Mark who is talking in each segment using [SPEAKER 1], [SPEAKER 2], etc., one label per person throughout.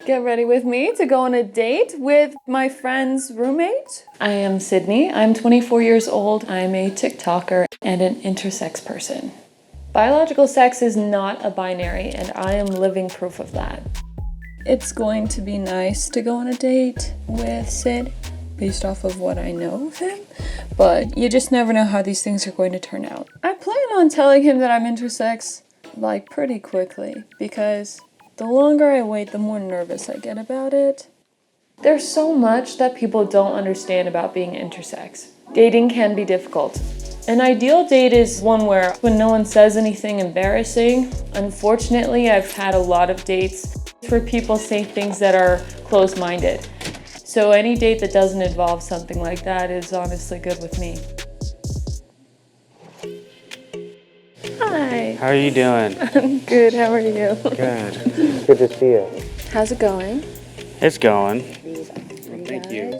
[SPEAKER 1] Get ready with me to go on a date with my friend's roommate. I am Sydney. I'm 24 years old. I'm a TikToker and an intersex person. Biological sex is not a binary, and I am living proof of that. It's going to be nice to go on a date with Sid based off of what I know of him, but you just never know how these things are going to turn out. I plan on telling him that I'm intersex, like, pretty quickly, because the longer I wait, the more nervous I get about it. There's so much that people don't understand about being intersex. Dating can be difficult. An ideal date is one where when no one says anything embarrassing. Unfortunately, I've had a lot of dates where people say things that are closed-minded. So any date that doesn't involve something like that is honestly good with me. Hi.
[SPEAKER 2] How are you doing?
[SPEAKER 1] I'm good, how are you?
[SPEAKER 2] Good. Good to see you.
[SPEAKER 1] How's it going?
[SPEAKER 2] It's going. Thank you.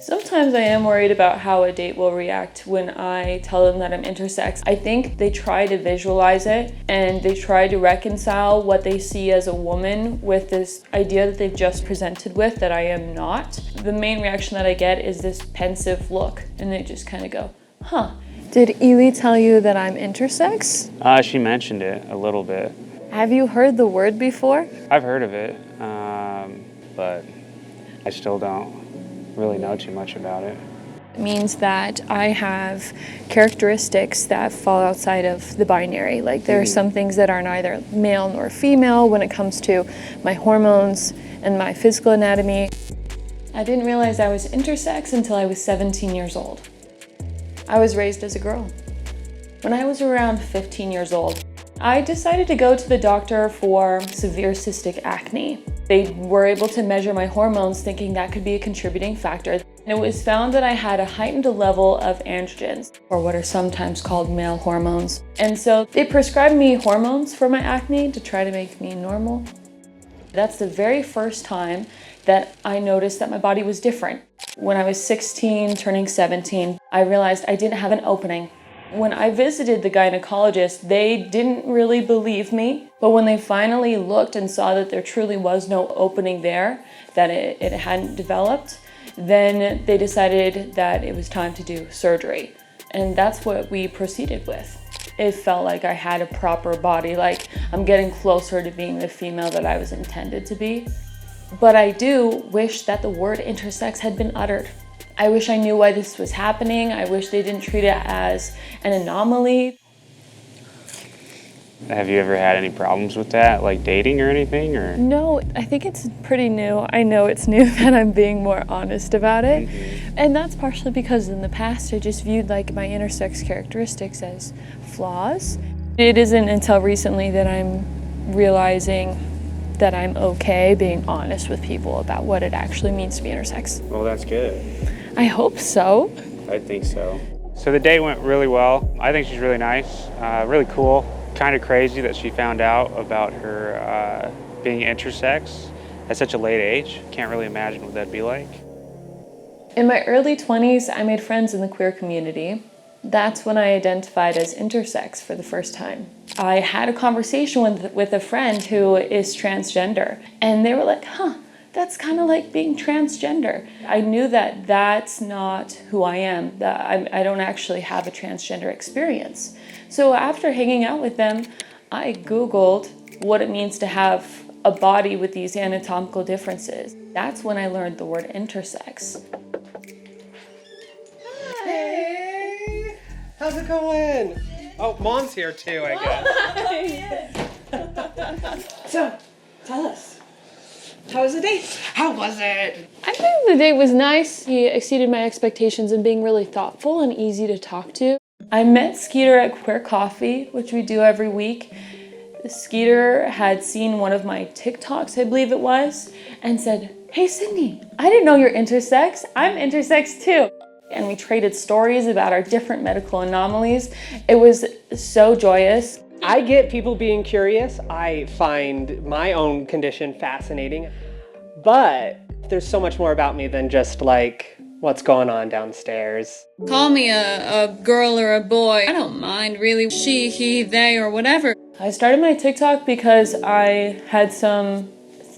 [SPEAKER 1] Sometimes I am worried about how a date will react when I tell them that I'm intersex. I think they try to visualize it and they try to reconcile what they see as a woman with this idea that they've just presented with that I am not. The main reaction that I get is this pensive look, and they just kind of go, huh. Did Ely tell you that I'm intersex?
[SPEAKER 2] She mentioned it a little bit.
[SPEAKER 1] Have you heard the word before?
[SPEAKER 2] I've heard of it, but I still don't really know too much about it.
[SPEAKER 1] It means that I have characteristics that fall outside of the binary. Like there are some things that are neither male nor female when it comes to my hormones and my physical anatomy. I didn't realize I was intersex until I was 17 years old. I was raised as a girl. When I was around 15 years old, I decided to go to the doctor for severe cystic acne. They were able to measure my hormones, thinking that could be a contributing factor. And it was found that I had a heightened level of androgens, or what are sometimes called male hormones. And so they prescribed me hormones for my acne to try to make me normal. That's the very first time that I noticed that my body was different. When I was 16, turning 17, I realized I didn't have an opening. When I visited the gynecologist, they didn't really believe me, but when they finally looked and saw that there truly was no opening there, that it hadn't developed, then they decided that it was time to do surgery. And that's what we proceeded with. It felt like I had a proper body, like I'm getting closer to being the female that I was intended to be. But I do wish that the word intersex had been uttered. I wish I knew why this was happening. I wish they didn't treat it as an anomaly.
[SPEAKER 2] Have you ever had any problems with that, like dating or anything? Or?
[SPEAKER 1] No, I think it's pretty new. I know it's new that I'm being more honest about it. And that's partially because in the past I just viewed like my intersex characteristics as flaws. It isn't until recently that I'm realizing that I'm okay being honest with people about what it actually means to be intersex.
[SPEAKER 2] Well, that's good.
[SPEAKER 1] I hope so.
[SPEAKER 2] I think so. So the date went really well. I think she's really nice, really cool. Kind of crazy that she found out about her being intersex at such a late age. Can't really imagine what that'd be like.
[SPEAKER 1] In my early 20s, I made friends in the queer community. That's when I identified as intersex for the first time. I had a conversation with a friend who is transgender, and they were like, huh, that's kind of like being transgender. I knew that that's not who I am, that I don't actually have a transgender experience. So after hanging out with them, I Googled what it means to have a body with these anatomical differences. That's when I learned the word intersex.
[SPEAKER 3] Hey! How's it going? Oh, Mom's here too, I guess.
[SPEAKER 4] So, tell us. How was the date? How was it?
[SPEAKER 1] I think the date was nice. He exceeded my expectations in being really thoughtful and easy to talk to. I met Skeeter at Queer Coffee, which we do every week. Skeeter had seen one of my TikToks, I believe it was, and said, hey Sydney, I didn't know you're intersex. I'm intersex too. And we traded stories about our different medical anomalies. It was so joyous.
[SPEAKER 3] I get people being curious. I find my own condition fascinating. But there's so much more about me than just like what's going on downstairs.
[SPEAKER 5] Call me a girl or a boy. I don't mind really. She, he, they, or whatever.
[SPEAKER 1] I started my TikTok because I had some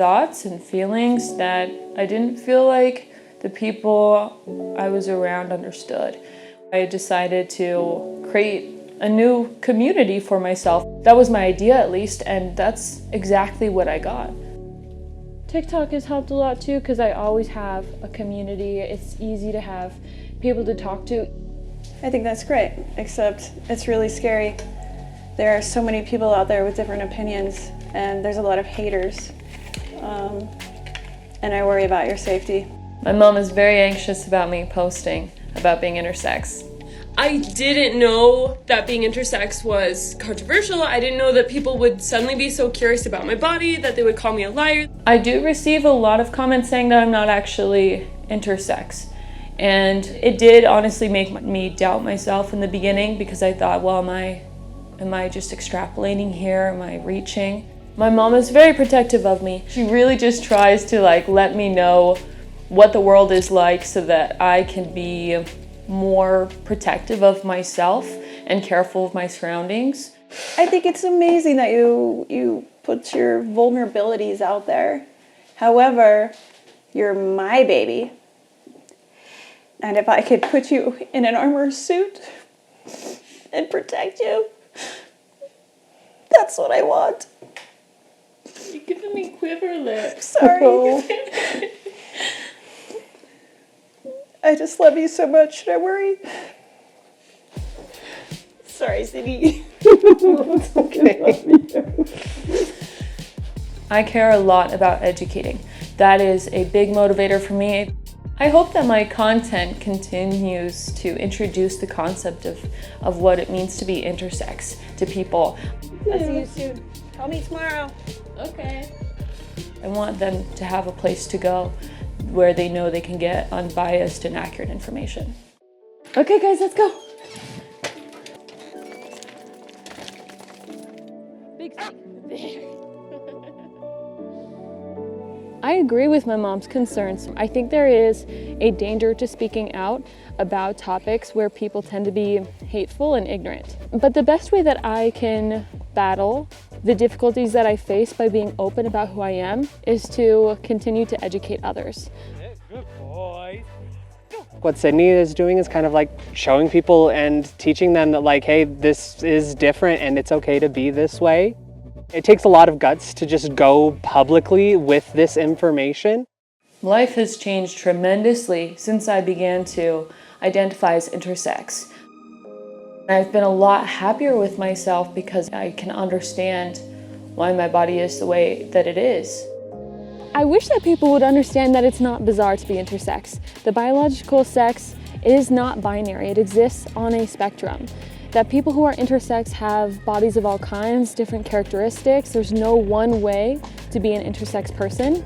[SPEAKER 1] thoughts and feelings that I didn't feel like the people I was around understood. I decided to create a new community for myself. That was my idea, at least, and that's exactly what I got. TikTok has helped a lot too, because I always have a community. It's easy to have people to talk to.
[SPEAKER 6] I think that's great, except it's really scary. There are so many people out there with different opinions, and there's a lot of haters. And I worry about your safety.
[SPEAKER 1] My mom is very anxious about me posting about being intersex.
[SPEAKER 7] I didn't know that being intersex was controversial. I didn't know that people would suddenly be so curious about my body, that they would call me a liar.
[SPEAKER 1] I do receive a lot of comments saying that I'm not actually intersex. And it did honestly make me doubt myself in the beginning, because I thought, well, am I just extrapolating here? Am I reaching? My mom is very protective of me. She really just tries to let me know what the world is like so that I can be more protective of myself and careful of my surroundings.
[SPEAKER 6] I think it's amazing that you put your vulnerabilities out there. However, you're my baby. And if I could put you in an armor suit and protect you, that's what I want.
[SPEAKER 7] You're giving me quiver lips.
[SPEAKER 6] Sorry. I just love you so much. Should I worry? Sorry, Cindy.
[SPEAKER 3] It's okay.
[SPEAKER 1] I care a lot about educating. That is a big motivator for me. I hope that my content continues to introduce the concept of what it means to be intersex to people.
[SPEAKER 6] I'll see you soon. Call me tomorrow.
[SPEAKER 7] Okay.
[SPEAKER 1] I want them to have a place to go where they know they can get unbiased and accurate information. Okay guys, let's go. I agree with my mom's concerns. I think there is a danger to speaking out about topics where people tend to be hateful and ignorant. But the best way that I can battle the difficulties that I face by being open about who I am is to continue to educate others.
[SPEAKER 3] Good boy. What Sydney is doing is kind of showing people and teaching them that hey, this is different and it's okay to be this way. It takes a lot of guts to just go publicly with this information.
[SPEAKER 1] Life has changed tremendously since I began to identify as intersex. I've been a lot happier with myself because I can understand why my body is the way that it is. I wish that people would understand that it's not bizarre to be intersex. The biological sex is not binary. It exists on a spectrum. That people who are intersex have bodies of all kinds, different characteristics. There's no one way to be an intersex person.